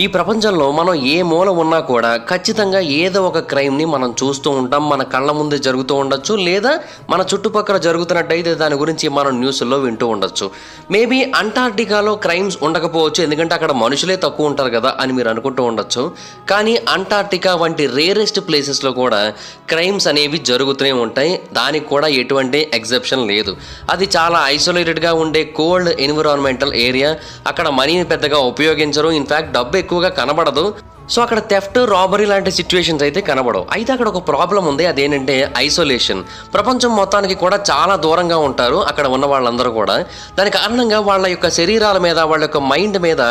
ఈ ప్రపంచంలో మనం ఏ మూల ఉన్నా కూడా ఖచ్చితంగా ఏదో ఒక క్రైమ్ని మనం చూస్తూ ఉంటాం. మన కళ్ళ ముందే జరుగుతూ ఉండొచ్చు, లేదా మన చుట్టుపక్కల జరుగుతున్నట్టయితే దాని గురించి మనం న్యూస్లో వింటూ ఉండొచ్చు. మేబీ అంటార్క్టికాలో క్రైమ్స్ ఉండకపోవచ్చు, ఎందుకంటే అక్కడ మనుషులే తక్కువ ఉంటారు కదా అని మీరు అనుకుంటూ ఉండొచ్చు. కానీ అంటార్క్టికా వంటి రేరెస్ట్ ప్లేసెస్లో కూడా క్రైమ్స్ అనేవి జరుగుతూనే ఉంటాయి. దానికి కూడా ఎటువంటి ఎగ్జెప్షన్ లేదు. అది చాలా ఐసోలేటెడ్గా ఉండే కోల్డ్ ఎన్విరాన్మెంటల్ ఏరియా. అక్కడ మనీని పెద్దగా ఉపయోగించరు, ఇన్ఫ్యాక్ట్ డబ్బు ఎక్కువగా కనబడదు. సో అక్కడ థెఫ్ట్, రాబరీ లాంటి సిచ్యువేషన్స్ అయితే కనబడవు. అయితే అక్కడ ఒక ప్రాబ్లం ఉంది, అదేంటంటే ఐసోలేషన్. ప్రపంచం మొత్తానికి కూడా చాలా దూరంగా ఉంటారు అక్కడ ఉన్న వాళ్ళందరూ కూడా. దాని కారణంగా వాళ్ళ యొక్క శరీరాల మీద, వాళ్ళ యొక్క మైండ్ మీద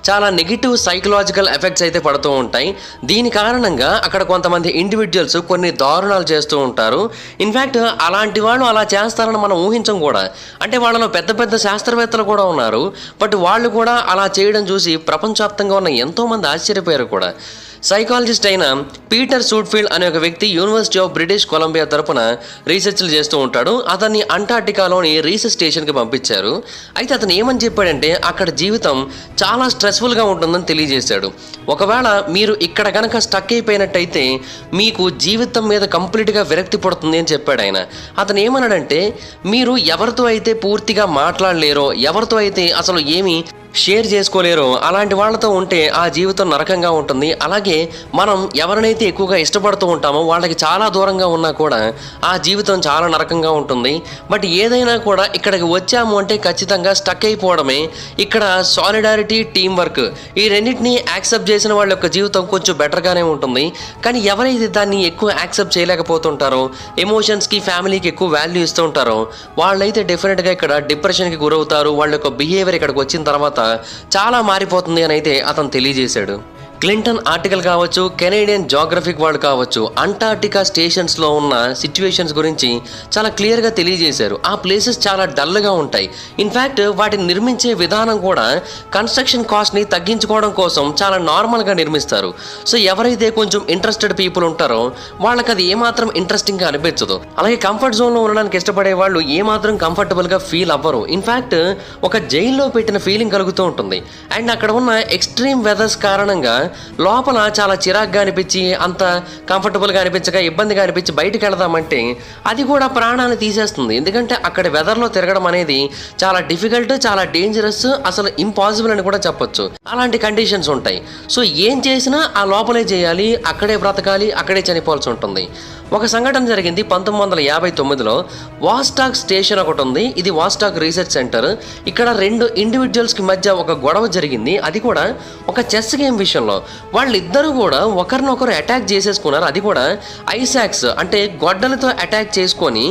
చాలా నెగిటివ్ సైకలాజికల్ ఎఫెక్ట్స్ అయితే పడుతూ ఉంటాయి. దీని కారణంగా అక్కడ కొంతమంది ఇండివిజువల్స్ కొన్ని దారుణాలు చేస్తూ ఉంటారు. ఇన్ఫ్యాక్ట్ అలాంటి వాళ్ళు అలా చేస్తారని మనం ఊహించం కూడా. అంటే వాళ్ళలో పెద్ద పెద్ద శాస్త్రవేత్తలు కూడా ఉన్నారు, బట్ వాళ్ళు కూడా అలా చేయడం చూసి ప్రపంచవ్యాప్తంగా ఉన్న ఎంతోమంది ఆశ్చర్యపోయారు కూడా. సైకాలజిస్ట్ అయిన పీటర్ సూట్ఫీల్డ్ అనే ఒక వ్యక్తి యూనివర్సిటీ ఆఫ్ బ్రిటిష్ కొలంబియా తరపున రీసెర్చ్లు చేస్తూ ఉంటాడు. అతన్ని అంటార్క్టికాలోని రీసెర్చ్ స్టేషన్కి పంపించారు. అయితే అతను ఏమని చెప్పాడంటే అక్కడ జీవితం చాలా స్ట్రెస్ఫుల్గా ఉంటుందని తెలియజేశాడు. ఒకవేళ మీరు ఇక్కడ కనుక స్టక్ అయిపోయినట్టయితే మీకు జీవితం మీద కంప్లీట్గా విరక్తి పడుతుంది అని చెప్పాడు ఆయన. అతను ఏమన్నాడంటే మీరు ఎవరితో అయితే పూర్తిగా మాట్లాడలేరో, ఎవరితో అయితే అసలు ఏమీ షేర్ చేసుకోలేరో అలాంటి వాళ్ళతో ఉంటే ఆ జీవితం నరకంగా ఉంటుంది. అలాగే మనం ఎవరినైతే ఎక్కువగా ఇష్టపడుతూ ఉంటామో వాళ్ళకి చాలా దూరంగా ఉన్నా కూడా ఆ జీవితం చాలా నరకంగా ఉంటుంది. బట్ ఏదైనా కూడా ఇక్కడికి వచ్చాము అంటే ఖచ్చితంగా స్టక్ అయిపోవడమే. ఇక్కడ సాలిడారిటీ, టీం వర్క్ ఈ రెండింటినీ యాక్సెప్ట్ చేసిన వాళ్ళ యొక్క జీవితం కొంచెం బెటర్గానే ఉంటుంది. కానీ ఎవరైతే దాన్ని ఎక్కువ యాక్సెప్ట్ చేయలేకపోతుంటారో, ఎమోషన్స్కి, ఫ్యామిలీకి ఎక్కువ వాల్యూ ఇస్తూ ఉంటారో వాళ్ళైతే డెఫినెట్గా ఇక్కడ డిప్రెషన్కి గురవుతారు. వాళ్ళ యొక్క బిహేవియర్ ఇక్కడికి వచ్చిన తర్వాత చాలా మారిపోతుంది అని అయితే అతను తెలియజేశాడు. క్లింటన్ ఆర్టికల్ కావచ్చు, కెనేడియన్ జాగ్రఫిక్ వాళ్ళు కావచ్చు, అంటార్క్టికా స్టేషన్స్లో ఉన్న సిచ్యువేషన్స్ గురించి చాలా క్లియర్గా తెలియజేశారు. ఆ ప్లేసెస్ చాలా డల్గా ఉంటాయి. ఇన్ఫ్యాక్ట్ వాటిని నిర్మించే విధానం కూడా కన్స్ట్రక్షన్ కాస్ట్ని తగ్గించుకోవడం కోసం చాలా నార్మల్గా నిర్మిస్తారు. సో ఎవరైతే కొంచెం ఇంట్రెస్టెడ్ పీపుల్ ఉంటారో వాళ్ళకి అది ఏమాత్రం ఇంట్రెస్టింగ్గా అనిపించదు. అలాగే కంఫర్ట్ జోన్లో ఉండడానికి ఇష్టపడే వాళ్ళు ఏమాత్రం కంఫర్టబుల్గా ఫీల్ అవ్వరు. ఇన్ఫ్యాక్ట్ ఒక జైల్లో పెట్టిన ఫీలింగ్ కలుగుతూ ఉంటుంది. అండ్ అక్కడ ఉన్న ఎక్స్ట్రీమ్ వెదర్స్ కారణంగా లోపల చాలా చిరాగ్గా అనిపించి, అంత కంఫర్టబుల్గా అనిపించక, ఇబ్బందిగా అనిపించి బయటికి వెళదామంటే అది కూడా ప్రాణాన్ని తీసేస్తుంది. ఎందుకంటే అక్కడ వెదర్లో తిరగడం అనేది చాలా డిఫికల్ట్, చాలా డేంజరస్, అసలు ఇంపాసిబుల్ అని కూడా చెప్పొచ్చు. అలాంటి కండిషన్స్ ఉంటాయి. సో ఏం చేసినా ఆ లోపలే చేయాలి, అక్కడే బ్రతకాలి, అక్కడే చనిపోవాల్సి ఉంటుంది. ఒక సంఘటన జరిగింది 1959లో. వాస్టాక్ స్టేషన్ ఒకటి ఉంది. ఇది వాస్టాక్ రీసెర్చ్ సెంటర్. ఇక్కడ రెండు ఇండివిజువల్స్కి మధ్య ఒక గొడవ జరిగింది. అది కూడా ఒక చెస్ గేమ్ విషయంలో. వాళ్ళిద్దరూ కూడా ఒకరినొకరు అటాక్ చేసేసుకున్నారు. అది కూడా ఐసాక్స్ అంటే గొడ్డలతో అటాక్ చేసుకొని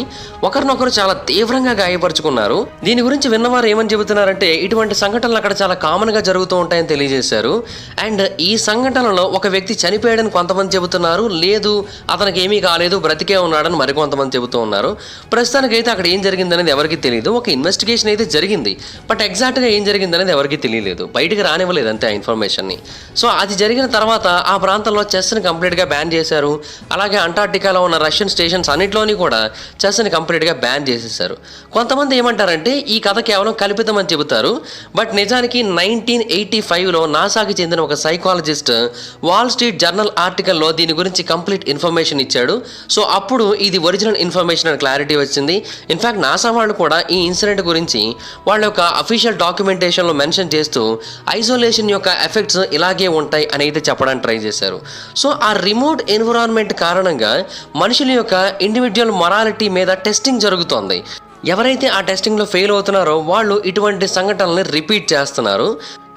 ఒకరినొకరు చాలా తీవ్రంగా గాయపరుచుకున్నారు. దీని గురించి విన్నవారు ఏమని చెబుతున్నారంటే ఇటువంటి సంఘటనలు అక్కడ చాలా కామన్గా జరుగుతూ ఉంటాయని తెలియజేశారు. అండ్ ఈ సంఘటనలో ఒక వ్యక్తి చనిపోయాడని కొంతమంది చెబుతున్నారు, లేదు అతనికి ఏమీ కాలేదు, బ్రతికే ఉన్నాడని మరికొంతమంది చెబుతూ ఉన్నారు. ప్రస్తుతానికైతే అక్కడ ఏం జరిగిందనేది ఎవరికి తెలియదు. ఒక ఇన్వెస్టిగేషన్ అయితే జరిగింది, బట్ ఎగ్జాక్ట్గా ఏం జరిగిందనేది ఎవరికి తెలియలేదు, బయటికి రానివ్వలేదు అంతే ఆ ఇన్ఫర్మేషన్ని. సో అది జరిగిన తర్వాత ఆ ప్రాంతంలో చెస్ని కంప్లీట్గా బ్యాన్ చేశారు. అలాగే అంటార్క్టికాలో ఉన్న రష్యన్ స్టేషన్స్ అన్నింటిలోని కూడా చెస్ని కంప్లీట్గా బ్యాన్ చేసేసారు. కొంతమంది ఏమంటారంటే ఈ కథ కేవలం కల్పితమని చెబుతారు. బట్ నిజానికి 1985లో నాసాకి చెందిన ఒక సైకాలజిస్ట్ వాల్ స్ట్రీట్ జర్నల్ ఆర్టికల్లో దీని గురించి కంప్లీట్ ఇన్ఫర్మేషన్ ఇచ్చాడు. సో అప్పుడు ఇది ఒరిజినల్ ఇన్ఫర్మేషన్ అని క్లారిటీ వచ్చింది. ఇన్ఫ్యాక్ట్ నాసా వాళ్ళు కూడా ఈ ఇన్సిడెంట్ గురించి వాళ్ళ యొక్క అఫీషియల్ డాక్యుమెంటేషన్లో మెన్షన్ చేస్తూ ఐసోలేషన్ యొక్క ఎఫెక్ట్స్ ఇలాగే ఉంటాయి అని అయితే చెప్పడానికి ట్రై చేశారు. సో ఆ రిమోట్ ఎన్విరాన్మెంట్ కారణంగా మనుషుల యొక్క ఇండివిజువల్ మొరాలిటీ మీద టెస్టింగ్ జరుగుతోంది. ఎవరైతే ఆ టెస్టింగ్లో ఫెయిల్ అవుతున్నారో వాళ్ళు ఇటువంటి సంఘటనల్ని రిపీట్ చేస్తున్నారు.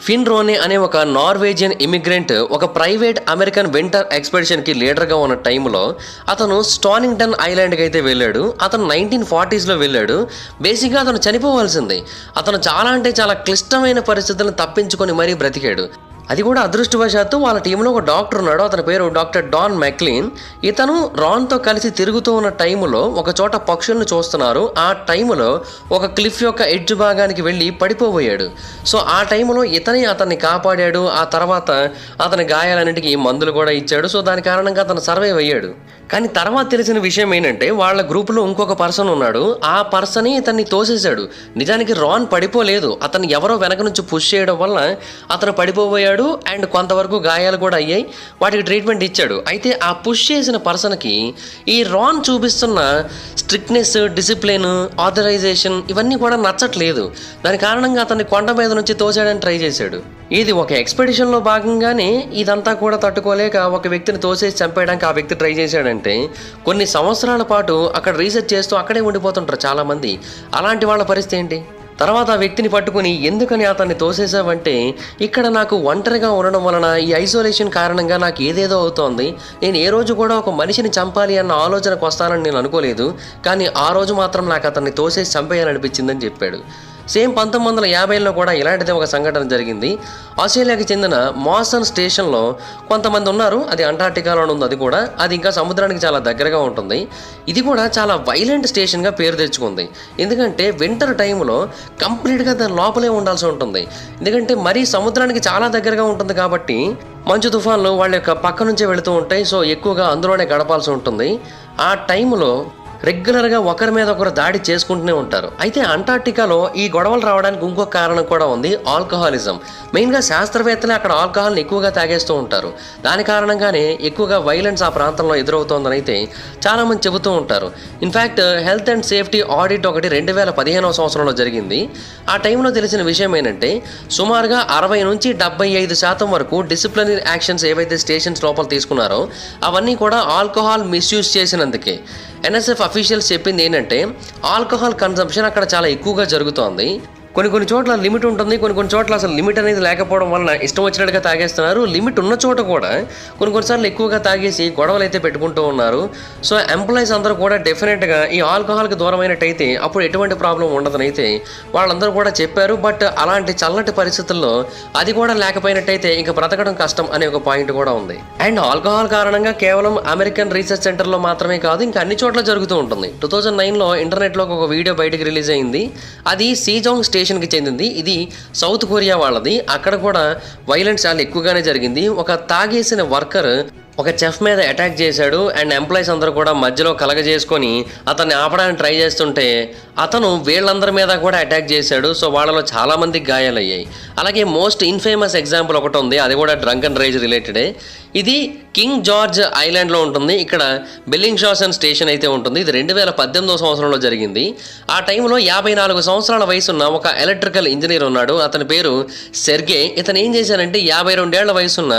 ఫిన్ రోనే అనే ఒక నార్వేజియన్ ఇమిగ్రెంట్ ఒక ప్రైవేట్ అమెరికన్ వింటర్ ఎక్స్పెడిషన్కి లీడర్గా ఉన్న టైంలో అతను స్టానింగ్టన్ ఐలాండ్కి అయితే వెళ్ళాడు. అతను 1940sలో వెళ్ళాడు. బేసిక్గా అతను చనిపోవాల్సిందే. అతను చాలా అంటే చాలా క్లిష్టమైన పరిస్థితులను తప్పించుకొని మరీ బ్రతికాడు. అది కూడా అదృష్టవశాత్తు వాళ్ళ టీంలో ఒక డాక్టర్ ఉన్నాడు. అతని పేరు డాక్టర్ డాన్ మెక్లీన్. ఇతను రాన్తో కలిసి తిరుగుతూ ఉన్న టైంలో ఒక చోట పక్షులను చూస్తున్నారు. ఆ టైంలో ఒక క్లిఫ్ యొక్క ఎడ్జ్ భాగానికి వెళ్ళి పడిపోబోయాడు. సో ఆ టైంలో అతన్ని కాపాడాడు. ఆ తర్వాత అతని గాయాలన్నింటికి మందులు కూడా ఇచ్చాడు. సో దాని కారణంగా అతను సర్వైవ్ అయ్యాడు. కానీ తర్వాత తెలిసిన విషయం ఏంటంటే వాళ్ళ గ్రూపులో ఇంకొక పర్సన్ ఉన్నాడు. ఆ పర్సనే ఇతన్ని తోసేశాడు. నిజానికి రాన్ పడిపోలేదు, అతను ఎవరో వెనక నుంచి పుష్ చేయడం వల్ల అతను పడిపోబోయాడు. చూశాడు అండ్ కొంతవరకు గాయాలు కూడా అయ్యాయి, వాటికి ట్రీట్మెంట్ ఇచ్చాడు. అయితే ఆ పుష్ చేసిన పర్సన్కి ఈ రాన్ చూపిస్తున్న స్ట్రిక్ట్నెస్, డిసిప్లిన్, ఆథరైజేషన్ ఇవన్నీ కూడా నచ్చట్లేదు. దాని కారణంగా అతన్ని కొండ మీద నుంచి తోసేయడానికి ట్రై చేశాడు. ఇది ఒక ఎక్స్పెడిషన్లో భాగంగానే ఇదంతా కూడా తట్టుకోలేక ఒక వ్యక్తిని తోసేసి చంపేయడానికి ఆ వ్యక్తి ట్రై చేశాడంటే కొన్ని సంవత్సరాల పాటు అక్కడ రీసెర్చ్ చేస్తూ అక్కడే ఉండిపోతుంటారు చాలామంది. అలాంటి వాళ్ళ పరిస్థితి ఏంటి? తర్వాత ఆ వ్యక్తిని పట్టుకుని ఎందుకని అతన్ని తోసేసావంటే, ఇక్కడ నాకు ఒంటరిగా ఉండడం వలన ఈ ఐసోలేషన్ కారణంగా నాకు ఏదేదో అవుతోంది, నేను ఏ రోజు కూడా ఒక మనిషిని చంపాలి అన్న ఆలోచనకు వస్తానని నేను అనుకోలేదు, కానీ ఆ రోజు మాత్రం నాకు అతన్ని తోసేసి చంపేయాలనిపించిందని చెప్పాడు. సేమ్ 1950లో కూడా ఇలాంటిదే ఒక సంఘటన జరిగింది. ఆస్ట్రేలియాకి చెందిన మాసన్ స్టేషన్లో కొంతమంది ఉన్నారు. అది అంటార్టికాలో ఉంది. అది ఇంకా సముద్రానికి చాలా దగ్గరగా ఉంటుంది. ఇది కూడా చాలా వైలెంట్ స్టేషన్గా పేరు తెచ్చుకుంది. ఎందుకంటే వింటర్ టైంలో కంప్లీట్గా దాని లోపలే ఉండాల్సి ఉంటుంది. ఎందుకంటే మరీ సముద్రానికి చాలా దగ్గరగా ఉంటుంది కాబట్టి మంచు తుఫాన్లు వాళ్ళ యొక్క పక్క నుంచే వెళుతూ ఉంటాయి. సో ఎక్కువగా అందులోనే గడపాల్సి ఉంటుంది. ఆ టైంలో రెగ్యులర్గా ఒకరి మీద ఒకరు దాడి చేసుకుంటూనే ఉంటారు. అయితే అంటార్టికాలో ఈ గొడవలు రావడానికి ఇంకొక కారణం కూడా ఉంది, ఆల్కహాలిజం. మెయిన్గా శాస్త్రవేత్తలే అక్కడ ఆల్కహాల్ని ఎక్కువగా తాగేస్తూ ఉంటారు. దాని కారణంగానే ఎక్కువగా వైలెన్స్ ఆ ప్రాంతంలో ఎదురవుతోందని అయితే చాలామంది చెబుతూ ఉంటారు. In fact health and safety audit ఒకటి 2015వ సంవత్సరంలో జరిగింది. ఆ టైంలో తెలిసిన విషయం ఏంటంటే సుమారుగా 60 నుంచి 75% వరకు డిసిప్లినరీ యాక్షన్స్ ఏవైతే స్టేషన్స్ లోపల తీసుకున్నారో అవన్నీ కూడా ఆల్కహాల్ మిస్యూజ్ చేసినందుకే. ఎన్ఎస్ఎఫ్ అఫీషియల్స్ చెప్పింది ఏంటంటే ఆల్కహాల్ కన్సంప్షన్ అక్కడ చాలా ఎక్కువగా జరుగుతోంది. కొన్ని చోట్ల లిమిట్ ఉంటుంది, కొన్ని చోట్ల అసలు లిమిట్ అనేది లేకపోవడం వలన ఇష్టం వచ్చినట్టుగా తాగేస్తున్నారు. లిమిట్ ఉన్న చోట కూడా కొన్నిసార్లు ఎక్కువగా తాగేసి గొడవలు అయితే పెట్టుకుంటూ ఉన్నారు. సో ఎంప్లాయీస్ అందరూ కూడా డెఫినెట్గా ఈ ఆల్కహాల్కి దూరమైనట్టయితే అప్పుడు ఎటువంటి ప్రాబ్లం ఉండదని అయితే వాళ్ళందరూ కూడా చెప్పారు. బట్ అలాంటి చల్లటి పరిస్థితుల్లో అది కూడా లేకపోయినట్టయితే ఇంకా బ్రతకడం కష్టం అనే ఒక పాయింట్ కూడా ఉంది. అండ్ ఆల్కహాల్ కారణంగా కేవలం అమెరికన్ రీసెర్చ్ సెంటర్లో మాత్రమే కాదు, ఇంకా అన్ని చోట్ల జరుగుతూ ఉంటుంది. 2009లో ఇంటర్నెట్లో ఒక వీడియో బయటకు రిలీజ్ అయింది. అది సీజాంగ్ స్టేషన్కి చెందింది. ఇది సౌత్ కొరియా వాళ్ళది. అక్కడ కూడా వైలెన్స్ చాలా ఎక్కువగానే జరిగింది. ఒక తాగేసిన వర్కర్ ఒక చెఫ్ మీద అటాక్ చేశాడు అండ్ ఎంప్లాయీస్ అందరూ కూడా మధ్యలో కలగజేసుకొని అతన్ని ఆపడానికి ట్రై చేస్తుంటే అతను వీళ్ళందరి మీద కూడా అటాక్ చేశాడు. సో వాళ్ళలో చాలా మందికి గాయాలయ్యాయి. అలాగే మోస్ట్ ఇన్ఫేమస్ ఎగ్జాంపుల్ ఒకటి ఉంది, అది కూడా డ్రంక్ అండ్ రైజ్ రిలేటెడే. ఇది కింగ్ జార్జ్ ఐలాండ్లో ఉంటుంది. ఇక్కడ బెల్లింగ్షాసన్ స్టేషన్ అయితే ఉంటుంది. ఇది 2018వ సంవత్సరంలో జరిగింది. ఆ టైంలో 54 సంవత్సరాల వయసున్న ఒక ఎలక్ట్రికల్ ఇంజనీర్ ఉన్నాడు. అతని పేరు సెర్గే. ఇతను ఏం చేశానంటే 52 ఏళ్ల వయసున్న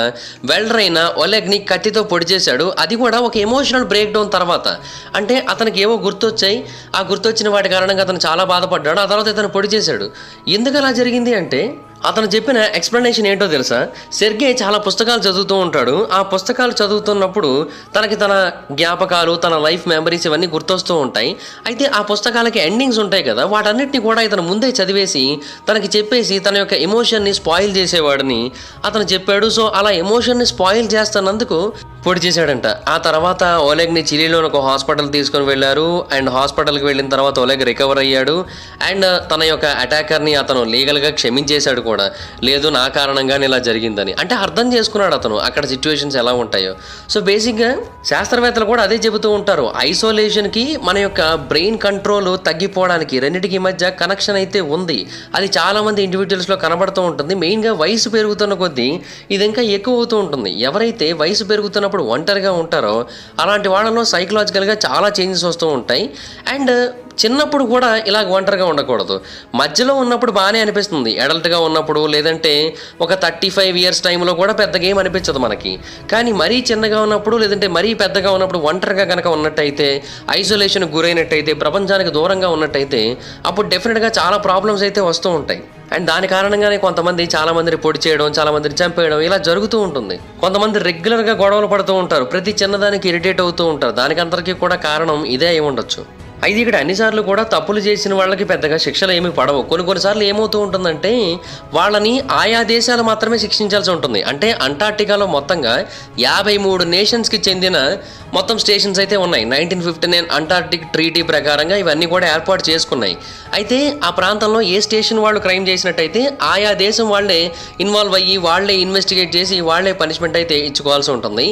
వెల్డర్ అయిన ఒలెగ్ని కత్తితో పొడి చేశాడు. అది కూడా ఒక ఎమోషనల్ బ్రేక్ డౌన్ తర్వాత. అంటే అతనికి ఏవో గుర్తొచ్చాయి, ఆ గుర్తొచ్చిన వాటి కారణంగా అతను చాలా బాధపడ్డాడు. ఆ తర్వాత ఇతను పొడి చేశాడు. ఎందుకు అలా జరిగింది అంటే అతను చెప్పిన ఎక్స్ప్లెనేషన్ ఏంటో తెలుసా? సెర్గే చాలా పుస్తకాలు చదువుతూ ఉంటాడు. ఆ పుస్తకాలు చదువుతున్నప్పుడు తనకి తన జ్ఞాపకాలు, తన లైఫ్ మెమరీస్ ఇవన్నీ గుర్తొస్తూ ఉంటాయి. అయితే ఆ పుస్తకాలకి ఎండింగ్స్ ఉంటాయి కదా, వాటన్నిటిని కూడా ఇతను ముందే చదివేసి తనకి చెప్పేసి తన యొక్క ఎమోషన్ని స్పాయిల్ చేసేవాడని అతను చెప్పాడు. సో అలా ఎమోషన్ని స్పాయిల్ చేస్తున్నందుకు పొడి చేశాడంట. ఆ తర్వాత ఓలెగ్ని చిలీలోని ఒక హాస్పిటల్ తీసుకొని వెళ్ళారు. అండ్ హాస్పిటల్కి వెళ్ళిన తర్వాత ఓలెగ్ రికవర్ అయ్యాడు. అండ్ తన యొక్క అటాకర్ని అతను లీగల్గా క్షమించేశాడు కూడా. లేదు నా కారణంగానే ఇలా జరిగిందని. అంటే అర్థం చేసుకున్నాడు అతను అక్కడ సిచ్యువేషన్స్ ఎలా ఉంటాయో. సో బేసిక్గా శాస్త్రవేత్తలు కూడా అదే చెబుతూ ఉంటారు, ఐసోలేషన్కి మన యొక్క బ్రెయిన్ కంట్రోల్ తగ్గిపోవడానికి రెండింటికి మధ్య కనెక్షన్ అయితే ఉంది. అది చాలామంది ఇండివిజువల్స్లో కనబడుతూ ఉంటుంది. మెయిన్గా వయసు పెరుగుతున్న కొద్దీ ఇది ఇంకా ఎక్కువ అవుతూ ఉంటుంది. ఎవరైతే వయసు పెరుగుతున్నప్పుడు ఒంటరిగా ఉంటారో అలాంటి వాళ్ళలో సైకలాజికల్గా చాలా చేంజెస్ వస్తూ ఉంటాయి. అండ్ చిన్నప్పుడు కూడా ఇలా ఒంటరిగా ఉండకూడదు. మధ్యలో ఉన్నప్పుడు బాగానే అనిపిస్తుంది, అడల్ట్గా ఉన్నప్పుడు, లేదంటే ఒక 35 ఇయర్స్ టైంలో కూడా పెద్దగా ఏం అనిపించదు మనకి. కానీ మరీ చిన్నగా ఉన్నప్పుడు, లేదంటే మరీ పెద్దగా ఉన్నప్పుడు ఒంటరిగా కనుక ఉన్నట్టయితే, ఐసోలేషన్కి గురైనట్టయితే, ప్రపంచానికి దూరంగా ఉన్నట్టయితే అప్పుడు డెఫినెట్గా చాలా ప్రాబ్లమ్స్ అయితే వస్తూ ఉంటాయి. అండ్ దాని కారణంగానే కొంతమంది చాలా మందిని పొడి చేయడం, చాలా మందిని చంపేయడం ఇలా జరుగుతూ ఉంటుంది. కొంతమంది రెగ్యులర్గా గొడవలు పడుతూ ఉంటారు, ప్రతి చిన్నదానికి ఇరిటేట్ అవుతూ ఉంటారు. దానికి అందరికీ కూడా కారణం ఇదే అయి ఉండొచ్చు. అయితే ఇక్కడ అన్నిసార్లు కూడా తప్పులు చేసిన వాళ్ళకి పెద్దగా శిక్షలు ఏమీ పడవు. కొన్నిసార్లు ఏమవుతూ ఉంటుందంటే వాళ్ళని ఆయా దేశాలు మాత్రమే శిక్షించాల్సి ఉంటుంది. అంటే అంటార్టికాలో మొత్తంగా 53 నేషన్స్కి చెందిన మొత్తం స్టేషన్స్ అయితే ఉన్నాయి. 1959 అంటార్టిక్ ట్రీటీ ప్రకారంగా ఇవన్నీ కూడా ఏర్పాటు చేసుకున్నాయి. అయితే ఆ ప్రాంతంలో ఏ స్టేషన్ వాళ్ళు క్రైమ్ చేసినట్టయితే ఆయా దేశం వాళ్ళే ఇన్వాల్వ్ అయ్యి వాళ్ళే ఇన్వెస్టిగేట్ చేసి వాళ్ళే పనిష్మెంట్ అయితే ఇచ్చుకోవాల్సి ఉంటుంది.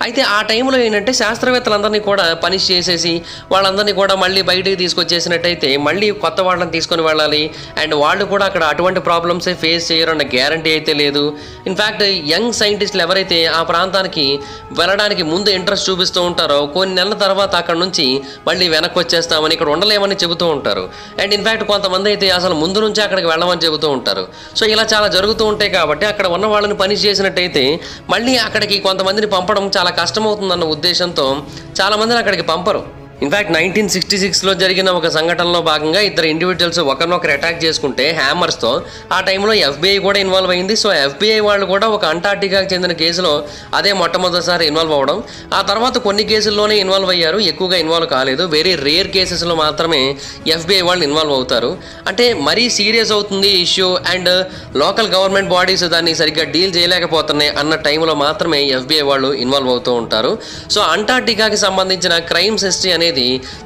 అయితే ఆ టైంలో ఏంటంటే శాస్త్రవేత్తలందరినీ కూడా పనిష్ చేసేసి వాళ్ళందరినీ కూడా మళ్ళీ బయటికి తీసుకొచ్చేసినట్టయితే మళ్ళీ కొత్త వాళ్ళని తీసుకొని వెళ్ళాలి. అండ్ వాళ్ళు కూడా అక్కడ అటువంటి ప్రాబ్లమ్సే ఫేస్ చేయరన్న గ్యారంటీ అయితే లేదు. ఇన్ఫ్యాక్ట్ యంగ్ సైంటిస్టులు ఎవరైతే ఆ ప్రాంతానికి వెళ్ళడానికి ముందు ఇంట్రెస్ట్ చూపిస్తూ ఉంటారో కొన్ని నెలల తర్వాత అక్కడ నుంచి మళ్ళీ వెనక్కి వచ్చేస్తామని, ఇక్కడ ఉండలేమని చెబుతూ ఉంటారు. అండ్ ఇన్ఫ్యాక్ట్ కొంతమంది అయితే అసలు ముందు నుంచే అక్కడికి వెళ్ళమని చెబుతూ ఉంటారు. సో ఇలా చాలా జరుగుతూ ఉంటాయి కాబట్టి అక్కడ ఉన్న వాళ్ళని పనిష్ చేసినట్టయితే మళ్ళీ అక్కడికి కొంతమందిని పంపడం చాలా కష్టమవుతుందన్న ఉద్దేశంతో చాలామందిని అక్కడికి పంపరు. ఇన్ఫ్యాక్ట్ 1966లో జరిగిన ఒక సంఘటనలో భాగంగా ఇద్దరు ఇండివిజువల్స్ ఒకరినొకరు అటాక్ చేసుకుంటే హ్యామర్స్తో ఆ టైంలో FBI కూడా ఇన్వాల్వ్ అయింది. సో FBI వాళ్ళు కూడా ఒక అంటార్టికాకి చెందిన కేసులో అదే మొట్టమొదటిసారి ఇన్వాల్వ్ అవ్వడం, ఆ తర్వాత కొన్ని కేసుల్లోనే ఇన్వాల్వ్ అయ్యారు, ఎక్కువగా ఇన్వాల్వ్ కాలేదు. వెరీ రేర్ కేసెస్లో మాత్రమే FBI వాళ్ళు ఇన్వాల్వ్ అవుతారు. అంటే మరీ సీరియస్ అవుతుంది issue and local government bodies దాన్ని సరిగ్గా డీల్ చేయలేకపోతున్నాయి అన్న టైంలో మాత్రమే FBI వాళ్ళు ఇన్వాల్వ్ అవుతూ ఉంటారు. సో అంటార్టికాకి సంబంధించిన క్రైమ్స్ హిస్టరీ అనేది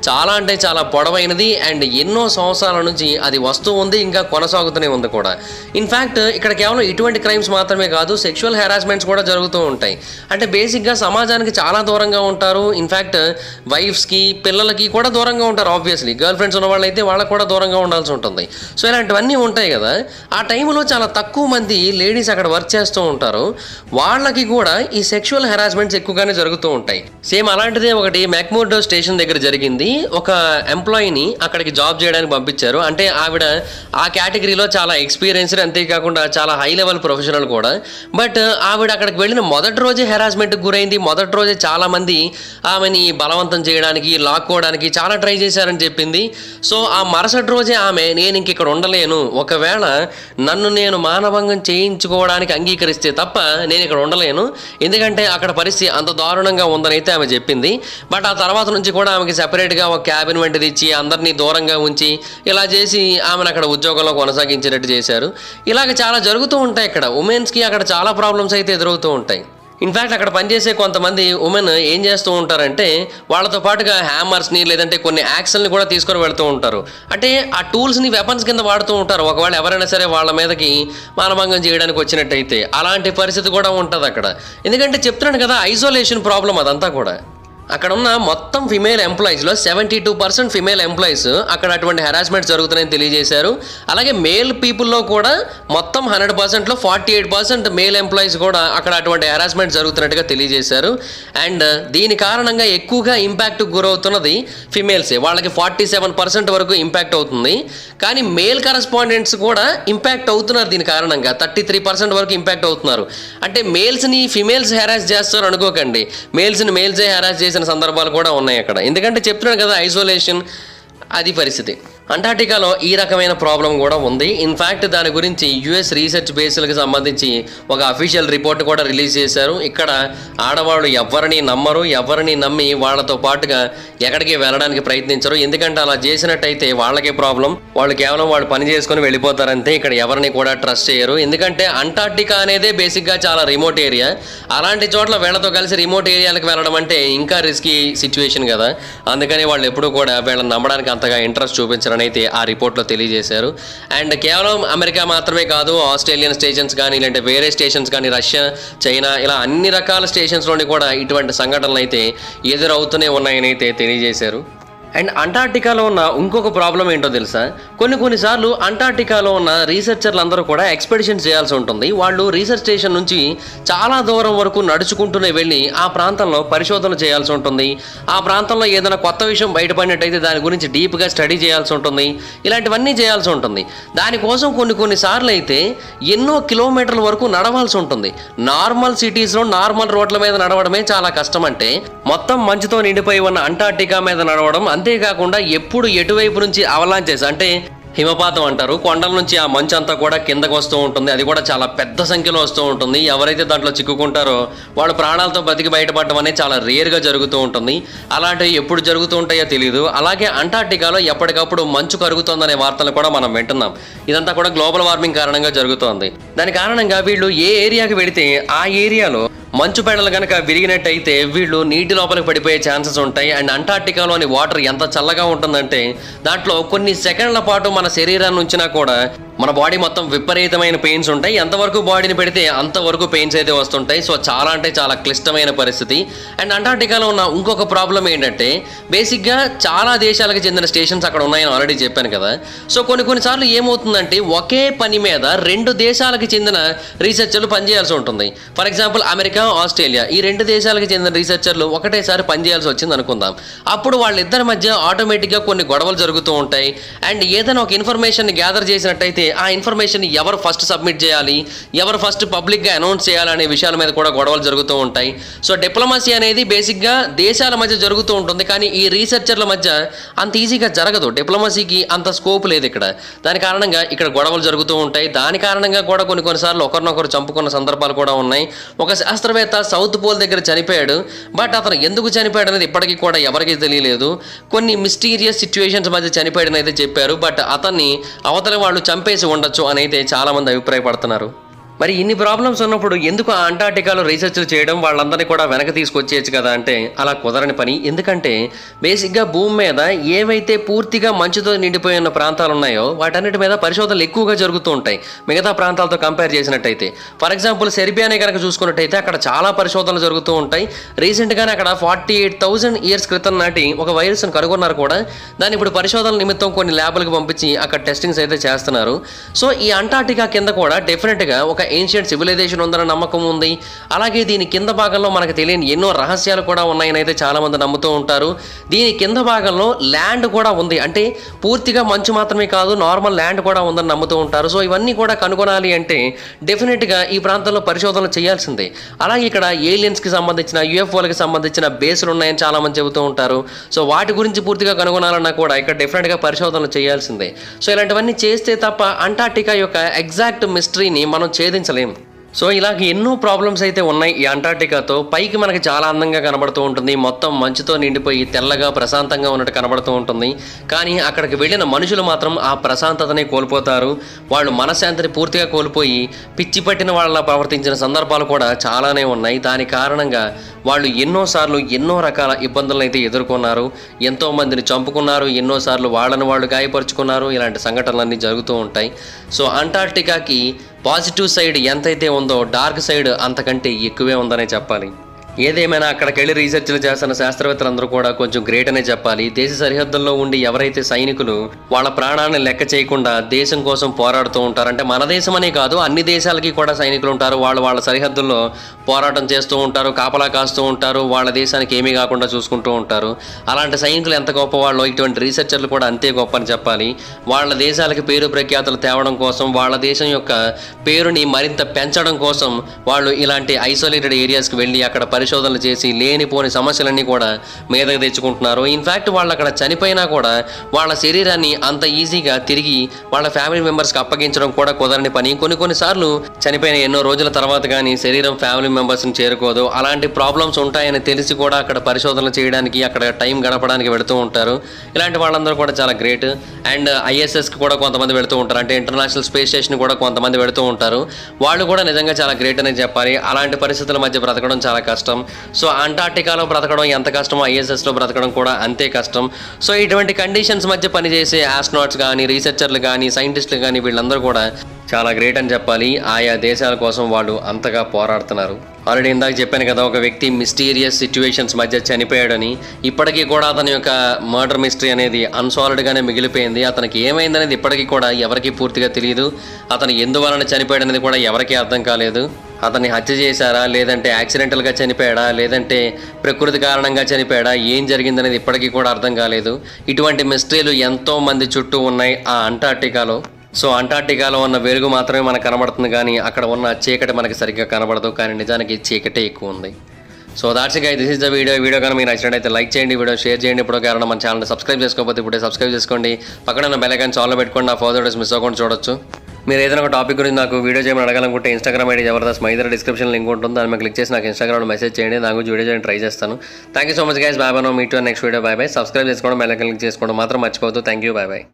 చాలా అంటే చాలా పొడవైనది అండ్ ఎన్నో సంవత్సరాల నుంచి అది వస్తూ ఉంది, ఇంకా కొనసాగుతూనే ఉంది కూడా. ఇన్ఫ్యాక్ట్ ఇక్కడ కేవలం ఇటువంటి క్రైమ్స్ మాత్రమే కాదు, సెక్షువల్ హెరాస్మెంట్స్ కూడా జరుగుతూ ఉంటాయి. అంటే బేసిక్గా సమాజానికి చాలా దూరంగా ఉంటారు. ఇన్ఫ్యాక్ట్ వైఫ్స్కి పిల్లలకి కూడా దూరంగా ఉంటారు. ఆబ్వియస్లీ గర్ల్ ఫ్రెండ్స్ ఉన్న వాళ్ళైతే వాళ్ళకు కూడా దూరంగా ఉండాల్సి ఉంటుంది. సో ఇలాంటివన్నీ ఉంటాయి కదా. ఆ టైంలో చాలా తక్కువ మంది లేడీస్ అక్కడ వర్క్ చేస్తూ ఉంటారు. వాళ్ళకి కూడా ఈ సెక్షువల్ హెరాస్మెంట్స్ ఎక్కువగానే జరుగుతూ ఉంటాయి. సేమ్ అలాంటిదే ఒకటి మెక్ముర్డో స్టేషన్ దగ్గర జరిగింది. ఒక ఎంప్లాయీని అక్కడికి జాబ్ చేయడానికి పంపించారు. అంటే ఆవిడ ఆ కేటగిరీలో చాలా ఎక్స్పీరియన్స్డ్, అంతేకాకుండా చాలా హై లెవెల్ ప్రొఫెషనల్ కూడా. బట్ ఆవిడ అక్కడికి వెళ్ళిన మొదటి రోజే హెరాస్మెంట్కి గురైంది. మొదటి రోజే చాలా మంది ఆమెని బలవంతం చేయడానికి, లాక్కోవడానికి చాలా ట్రై చేశారని చెప్పింది. సో ఆ మరుసటి రోజే ఆమె నేను ఇంక ఇక్కడ ఉండలేను, ఒకవేళ నన్ను నేను మానభంగం చేయించుకోవడానికి అంగీకరిస్తే తప్ప నేను ఇక్కడ ఉండలేను, ఎందుకంటే అక్కడ పరిస్థితి అంత దారుణంగా ఉందని అయితే ఆమె చెప్పింది. బట్ ఆ తర్వాత నుంచి కూడా ఆమెకి సెపరేట్గా ఒక క్యాబిన్ వంటిది ఇచ్చి అందరినీ దూరంగా ఉంచి ఇలా చేసి ఆమెను అక్కడ ఉద్యోగంలో కొనసాగించేటట్టు చేశారు. ఇలాగ చాలా జరుగుతూ ఉంటాయి. ఇక్కడ ఉమెన్స్కి అక్కడ చాలా ప్రాబ్లమ్స్ అయితే ఎదురవుతూ ఉంటాయి. ఇన్ఫ్యాక్ట్ అక్కడ పనిచేసే కొంతమంది ఉమెన్ ఏం చేస్తూ ఉంటారంటే వాళ్ళతో పాటుగా హ్యామర్స్ని లేదంటే కొన్ని యాక్సల్ని కూడా తీసుకొని వెళ్తూ ఉంటారు. అంటే ఆ టూల్స్ని వెపన్స్ కింద వాడుతూ ఉంటారు. ఒకవేళ ఎవరైనా సరే వాళ్ళ మీదకి మానభంగం చేయడానికి వచ్చినట్టయితే అలాంటి పరిస్థితి కూడా ఉంటుంది అక్కడ. ఎందుకంటే చెప్తున్నాను కదా, ఐసోలేషన్ ప్రాబ్లం అదంతా కూడా. అక్కడ ఉన్న మొత్తం ఫిమేల్ ఎంప్లాయీస్లో 72% ఫిమేల్ ఎంప్లాయీస్ అక్కడ అటువంటి హెరాస్మెంట్ జరుగుతున్నాయని తెలియజేశారు. అలాగే మేల్ పీపుల్లో కూడా మొత్తం 100%లో 48% మేల్ ఎంప్లాయీస్ కూడా అక్కడ అటువంటి హెరాస్మెంట్ జరుగుతున్నట్టుగా తెలియజేశారు. అండ్ దీని కారణంగా ఎక్కువగా ఇంపాక్ట్ గురవుతున్నది ఫిమేల్సే. వాళ్ళకి 47% వరకు ఇంపాక్ట్ అవుతుంది. కానీ మేల్ కరెస్పాండెంట్స్ కూడా ఇంపాక్ట్ అవుతున్నారు. దీని కారణంగా 33% వరకు ఇంపాక్ట్ అవుతున్నారు. అంటే మేల్స్ని ఫిమేల్స్ హెరాస్ చేస్తారు అనుకోకండి, మేల్స్ని మేల్సే హెరాస్ చేసి సందర్భాలు కూడా ఉన్నాయి అక్కడ. ఎందుకంటే చెప్తున్నాను కదా, ఐసోలేషన్ అది పరిస్థితి. అంటార్టికాలో ఈ రకమైన ప్రాబ్లం కూడా ఉంది. ఇన్ఫ్యాక్ట్ దాని గురించి US రీసెర్చ్ బేస్లకు సంబంధించి ఒక అఫీషియల్ రిపోర్ట్ కూడా రిలీజ్ చేశారు. ఇక్కడ ఆడవాళ్ళు ఎవరిని నమ్మరు, ఎవరిని నమ్మి వాళ్ళతో పాటుగా ఎక్కడికి వెళ్ళడానికి ప్రయత్నించరు. ఎందుకంటే అలా చేసినట్టయితే వాళ్ళకే ప్రాబ్లం, వాళ్ళు కేవలం వాళ్ళు పని చేసుకొని వెళ్ళిపోతారంతే. ఇక్కడ ఎవరిని కూడా ట్రస్ట్ చేయరు. ఎందుకంటే అంటార్టికా అనేదే బేసిక్గా చాలా రిమోట్ ఏరియా. అలాంటి చోట్ల వీళ్ళతో కలిసి రిమోట్ ఏరియాలకు వెళ్ళడం అంటే ఇంకా రిస్కీ సిచ్యువేషన్ కదా. అందుకని వాళ్ళు ఎప్పుడు కూడా వీళ్ళని నమ్మడానికి అంతగా ఇంట్రెస్ట్ చూపించరు అయితే ఆ రిపోర్ట్లో తెలియజేశారు. అండ్ కేవలం అమెరికా మాత్రమే కాదు, ఆస్ట్రేలియన్ స్టేషన్స్ కానీ లేదంటే వేరే స్టేషన్స్ కానీ, రష్యా, చైనా, ఇలా అన్ని రకాల స్టేషన్స్లోని కూడా ఇటువంటి సంఘటనలు అయితే ఎదురవుతూనే ఉన్నాయని అయితే తెలియజేశారు. అండ్ అంటార్టికాలో ఉన్న ఇంకొక ప్రాబ్లం ఏంటో తెలుసా, కొన్నిసార్లు అంటార్టికాలో ఉన్న రీసెర్చర్లు అందరూ కూడా ఎక్స్పెడిషన్ చేయాల్సి ఉంటుంది. వాళ్ళు రీసెర్చ్ స్టేషన్ నుంచి చాలా దూరం వరకు నడుచుకుంటూనే వెళ్ళి ఆ ప్రాంతంలో పరిశోధన చేయాల్సి ఉంటుంది. ఆ ప్రాంతంలో ఏదైనా కొత్త విషయం బయటపడినట్టయితే దాని గురించి డీప్గా స్టడీ చేయాల్సి ఉంటుంది. ఇలాంటివన్నీ చేయాల్సి ఉంటుంది. దానికోసం కొన్నిసార్లు అయితే ఎన్నో కిలోమీటర్ల వరకు నడవాల్సి ఉంటుంది. నార్మల్ సిటీస్లో నార్మల్ రోడ్ల మీద నడవడమే చాలా కష్టం. అంటే మొత్తం మంచుతో నిండిపోయి ఉన్న అంటార్టికా మీద నడవడం, అంతేకాకుండా ఎప్పుడు ఎటువైపు నుంచి అవలాంచెస్ అంటే హిమపాతం అంటారు, కొండల నుంచి ఆ మంచు అంతా కూడా కిందకు వస్తూ ఉంటుంది. అది కూడా చాలా పెద్ద సంఖ్యలో వస్తూ ఉంటుంది. ఎవరైతే దాంట్లో చిక్కుకుంటారో వాళ్ళు ప్రాణాలతో బతికి బయటపడడం అనేది చాలా రేర్గా జరుగుతూ ఉంటుంది. అలాంటివి ఎప్పుడు జరుగుతూ ఉంటాయో తెలియదు. అలాగే అంటార్టికాలో ఎప్పటికప్పుడు మంచు కరుగుతోందనే వార్తలు కూడా మనం వింటున్నాం. ఇదంతా కూడా గ్లోబల్ వార్మింగ్ కారణంగా జరుగుతోంది. దాని కారణంగా వీళ్ళు ఏ ఏరియాకి వెళితే ఆ ఏరియాలో మంచు పెడలు కనుక విరిగినట్టయితే వీళ్ళు నీటి లోపలికి పడిపోయే ఛాన్సెస్ ఉంటాయి. అండ్ అంటార్టికాలోని వాటర్ ఎంత చల్లగా ఉంటుందంటే దాంట్లో కొన్ని సెకండ్ల పాటు మన శరీరాన్ని ఉంచినా కూడా మన బాడీ మొత్తం విపరీతమైన పెయిన్స్ ఉంటాయి. ఎంతవరకు బాడీని పెడితే అంతవరకు పెయిన్స్ అయితే వస్తుంటాయి. సో చాలా అంటే చాలా క్లిష్టమైన పరిస్థితి. అండ్ అంటార్టికాలో ఉన్న ఇంకొక ప్రాబ్లం ఏంటంటే బేసిక్గా చాలా దేశాలకు చెందిన స్టేషన్స్ అక్కడ ఉన్నాయని ఆల్రెడీ చెప్పాను కదా. సో కొన్నిసార్లు ఏమవుతుందంటే ఒకే పని మీద 2 దేశాలకు చెందిన రీసెర్చర్లు పనిచేయాల్సి ఉంటుంది. ఫర్ ఎగ్జాంపుల్ అమెరికా, ఆస్ట్రేలియా ఈ 2 దేశాలకు చెందిన రీసెర్చర్లు ఒకటేసారి పనిచేయాల్సి వచ్చింది అనుకుందాం. అప్పుడు వాళ్ళిద్దరి మధ్య ఆటోమేటిక్గా కొన్ని గొడవలు జరుగుతూ ఉంటాయి. అండ్ ఏదైనా ఒక ఇన్ఫర్మేషన్ గ్యాదర్ చేసినట్టయితే ఆ ఇన్ఫర్మేషన్ ఎవరు ఫస్ట్ సబ్మిట్ చేయాలి, ఎవరు ఫస్ట్ పబ్లిక్గా అనౌన్స్ చేయాలి అనే విషయాల మీద కూడా గొడవలు జరుగుతూ ఉంటాయి. సో డిప్లొమసీ అనేది బేసిక్గా దేశాల మధ్య జరుగుతూ ఉంటుంది, కానీ ఈ రీసెర్చర్ల మధ్య అంత ఈజీగా జరగదు. డిప్లొమసీకి అంత స్కోప్ లేదు ఇక్కడ. దాని కారణంగా ఇక్కడ గొడవలు జరుగుతూ ఉంటాయి. దాని కారణంగా కూడా కొన్నిసార్లు ఒకరినొకరు చంపుకున్న సందర్భాలు కూడా ఉన్నాయి. ఒక శాస్త్రవేత్త సౌత్ పోల్ దగ్గర చనిపోయాడు. బట్ అతను ఎందుకు చనిపోయాడు అనేది ఇప్పటికీ కూడా ఎవరికీ తెలియలేదు. కొన్ని మిస్టీరియస్ సిచ్యువేషన్స్ మధ్య చనిపోయాడని అయితే చెప్పారు. బట్ అతన్ని అవతల వాళ్ళు చంపేసి ఉండొచ్చు అని అయితే చాలా మంది అభిప్రాయపడుతున్నారు. మరి ఇన్ని ప్రాబ్లమ్స్ ఉన్నప్పుడు ఎందుకు ఆ అంటార్టికాలో రీసెర్చ్లు చేయడం, వాళ్ళందరినీ కూడా వెనక తీసుకొచ్చేయచ్చు కదా అంటే అలా కుదరని పని. ఎందుకంటే బేసిక్గా భూమి మీద ఏవైతే పూర్తిగా మంచుతో నిండిపోయి ఉన్న ప్రాంతాలు ఉన్నాయో వాటన్నిటి మీద పరిశోధనలు ఎక్కువగా జరుగుతూ ఉంటాయి మిగతా ప్రాంతాలతో కంపేర్ చేసినట్టయితే. ఫర్ ఎగ్జాంపుల్ సెర్బియానే కనుక చూసుకున్నట్టయితే అక్కడ చాలా పరిశోధనలు జరుగుతూ ఉంటాయి. రీసెంట్గానే అక్కడ 48,000 ఇయర్స్ క్రితం నాటి ఒక వైరస్ను కనుగొన్నారు కూడా. దాన్ని ఇప్పుడు పరిశోధనల నిమిత్తం కొన్ని ల్యాబ్లకు పంపించి అక్కడ టెస్టింగ్స్ అయితే చేస్తున్నారు. సో ఈ అంటార్టికా కింద కూడా డెఫినెట్గా ఒక ఏన్షియంట్ సివిలైజేషన్ ఉందన్న నమ్మకం ఉంది. అలాగే దీని కింద భాగంలో మనకు తెలియని ఎన్నో రహస్యాలు కూడా ఉన్నాయని అయితే చాలామంది నమ్ముతూ ఉంటారు. దీని కింద భాగంలో ల్యాండ్ కూడా ఉంది, అంటే పూర్తిగా మంచు మాత్రమే కాదు నార్మల్ ల్యాండ్ కూడా ఉందని నమ్ముతూ ఉంటారు. సో ఇవన్నీ కూడా కనుగొనాలి అంటే డెఫినెట్గా ఈ ప్రాంతంలో పరిశోధనలు చేయాల్సిందే. అలాగే ఇక్కడ ఏలియన్స్కి సంబంధించిన యూఎఫ్ఓలకి సంబంధించిన బేస్లు ఉన్నాయని చాలామంది చెబుతూ ఉంటారు. సో వాటి గురించి పూర్తిగా కనుగొనాలన్నా కూడా ఇక్కడ డెఫినెట్గా పరిశోధనలు చేయాల్సిందే. సో ఇలాంటివన్నీ చేస్తే తప్ప అంటార్టికా యొక్క ఎగ్జాక్ట్ మిస్టరీని మనం ఛేదించలేం. సో ఇలాగ ఎన్నో ప్రాబ్లమ్స్ అయితే ఉన్నాయి ఈ అంటార్టికాతో. పైకి మనకి చాలా అందంగా కనబడుతూ ఉంటుంది, మొత్తం మంచుతో నిండిపోయి తెల్లగా ప్రశాంతంగా ఉన్నట్టు కనబడుతూ ఉంటుంది. కానీ అక్కడికి వెళ్ళిన మనుషులు మాత్రం ఆ ప్రశాంతతని కోల్పోతారు. వాళ్ళు మనశ్శాంతిని పూర్తిగా కోల్పోయి పిచ్చి పట్టిన వాళ్ళ ప్రవర్తించిన సందర్భాలు కూడా చాలానే ఉన్నాయి. దాని కారణంగా వాళ్ళు ఎన్నోసార్లు ఎన్నో రకాల ఇబ్బందులను అయితే ఎదుర్కొన్నారు. ఎంతో మందిని చంపుకున్నారు, ఎన్నోసార్లు వాళ్ళని వాళ్ళు గాయపరుచుకున్నారు. ఇలాంటి సంఘటనలన్నీ జరుగుతూ ఉంటాయి. సో అంటార్టికాకి పాజిటివ్ సైడ్ ఎంతైతే ఉందో డార్క్ సైడ్ అంతకంటే ఎక్కువే ఉందనే చెప్పాలి. ఏదేమైనా అక్కడికి వెళ్ళి రీసెర్చ్లు చేస్తున్న శాస్త్రవేత్తలందరూ కూడా కొంచెం గ్రేట్ అనే చెప్పాలి. దేశ సరిహద్దుల్లో ఉండి ఎవరైతే సైనికులు వాళ్ళ ప్రాణాన్ని లెక్క చేయకుండా దేశం కోసం పోరాడుతూ ఉంటారు, అంటే మన దేశం అనే కాదు అన్ని దేశాలకి కూడా సైనికులు ఉంటారు. వాళ్ళ సరిహద్దుల్లో పోరాటం చేస్తూ ఉంటారు, కాపలా కాస్తూ ఉంటారు, వాళ్ళ దేశానికి ఏమీ కాకుండా చూసుకుంటూ ఉంటారు. అలాంటి సైనికులు ఎంత గొప్ప వాళ్ళు, ఇటువంటి రీసెర్చర్లు కూడా అంతే గొప్ప అని చెప్పాలి. వాళ్ళ దేశాలకి పేరు ప్రఖ్యాతులు తేవడం కోసం, వాళ్ళ దేశం యొక్క పేరుని మరింత పెంచడం కోసం వాళ్ళు ఇలాంటి ఐసోలేటెడ్ ఏరియాస్కి వెళ్ళి అక్కడ పరిశోధనలు చేసి లేనిపోని సమస్యలన్నీ కూడా మీదకి తెచ్చుకుంటున్నారు. ఇన్ఫ్యాక్ట్ వాళ్ళు అక్కడ చనిపోయినా కూడా వాళ్ళ శరీరాన్ని అంత ఈజీగా తిరిగి వాళ్ళ ఫ్యామిలీ మెంబర్స్కి అప్పగించడం కూడా కుదరని పని. కొన్నిసార్లు చనిపోయిన ఎన్నో రోజుల తర్వాత కానీ శరీరం ఫ్యామిలీ మెంబర్స్ని చేరుకోదు. అలాంటి ప్రాబ్లమ్స్ ఉంటాయని తెలిసి కూడా అక్కడ పరిశోధనలు చేయడానికి, అక్కడ టైం గడపడానికి వెళుతూ ఉంటారు. ఇలాంటి వాళ్ళందరూ కూడా చాలా గ్రేట్. అండ్ ఐఎస్ఎస్కి కూడా కొంతమంది వెళుతూ ఉంటారు, అంటే ఇంటర్నేషనల్ స్పేస్ స్టేషన్ కూడా కొంతమంది వెళుతూ ఉంటారు. వాళ్ళు కూడా నిజంగా చాలా గ్రేట్ అని చెప్పాలి. అలాంటి పరిస్థితుల మధ్య బ్రతకడం చాలా కష్టం. సో అంటార్టికాలో బ్రతకడం ఎంత కష్టమో ఐఎస్ఎస్లో బ్రతకడం కూడా అంతే కష్టం. సో ఇటువంటి కండిషన్స్ మధ్య పనిచేసే ఆస్ట్రోనాట్స్ కానీ, రీసెర్చర్లు కానీ, సైంటిస్టులు కానీ వీళ్ళందరూ కూడా చాలా గ్రేట్ అని చెప్పాలి. ఆయా దేశాల కోసం వాళ్ళు అంతగా పోరాడుతున్నారు. ఆల్రెడీ ఇందాక చెప్పాను కదా, ఒక వ్యక్తి మిస్టీరియస్ సిచ్యువేషన్స్ మధ్య చనిపోయాడని. ఇప్పటికీ కూడా అతని యొక్క మర్డర్ మిస్టరీ అనేది అన్సాల్వ్డ్గానే మిగిలిపోయింది. అతనికి ఏమైందనేది ఇప్పటికీ కూడా ఎవరికీ పూర్తిగా తెలియదు. అతను ఎందువలన చనిపోయాడనేది కూడా ఎవరికీ అర్థం కాలేదు. అతన్ని హత్య చేశారా, లేదంటే యాక్సిడెంటల్గా చనిపోయాడా, లేదంటే ప్రకృతి కారణంగా చనిపోయాడా, ఏం జరిగిందనేది ఇప్పటికీ కూడా అర్థం కాలేదు. ఇటువంటి మిస్టరీలు ఎంతో మంది చుట్టూ ఉన్నాయి ఆ అంటార్టికాలో. సో అంటార్టికాలో ఉన్న వెలుగు మాత్రమే మనకు కనబడుతుంది, కానీ అక్కడ ఉన్న చీకటి మనకి సరిగ్గా కనబడదు. కానీ నిజానికి చీకటే ఎక్కువ ఉంది. So that's guys, this is the video కానీ మీకు నచ్చినట్టయితే లైక్ చేయండి, వీడియో షేర్ చేయండి. ఇప్పుడు కారణం మన ఛానల్ సబ్స్క్రైబ్ చేసుకోకపోతే ఇప్పుడే సబ్స్క్రైబ్ చేసుకోండి. పక్కన ఉన్న బెల్ ఐకాన్ ఆన్లో పెట్టుకోండి, నా ఫర్దర్ వీడియోస్ మిస్ అవ్వకుండా చూడొచ్చు. మీరు ఏదైనా ఒక టాపిక్ గురించి నాకు వీడియో చేయమని అడగాలనుకుంటే ఇన్స్టాగ్రామ్ ఐడి జబర్దస్త్ మైదర్ డిస్క్రిప్షన్ లింక్ ఉంటుంది, దాన్ని మీకు క్లిక్ చేసి నాకు ఇన్స్టాగ్రామ్లో మెసేజ్ చేయండి. దాని గురించి వీడియో చేయడానికి ట్రై చేస్తాను. Thank you so much guys, bye bye. Meet you next video. Bye bye. Subscribe చేసుకోవడం, బెల్ ఐకాన్ క్లిక్ చేసుకోవడం మాత్రం మర్చిపోవద్దు. Thank you, bye bye.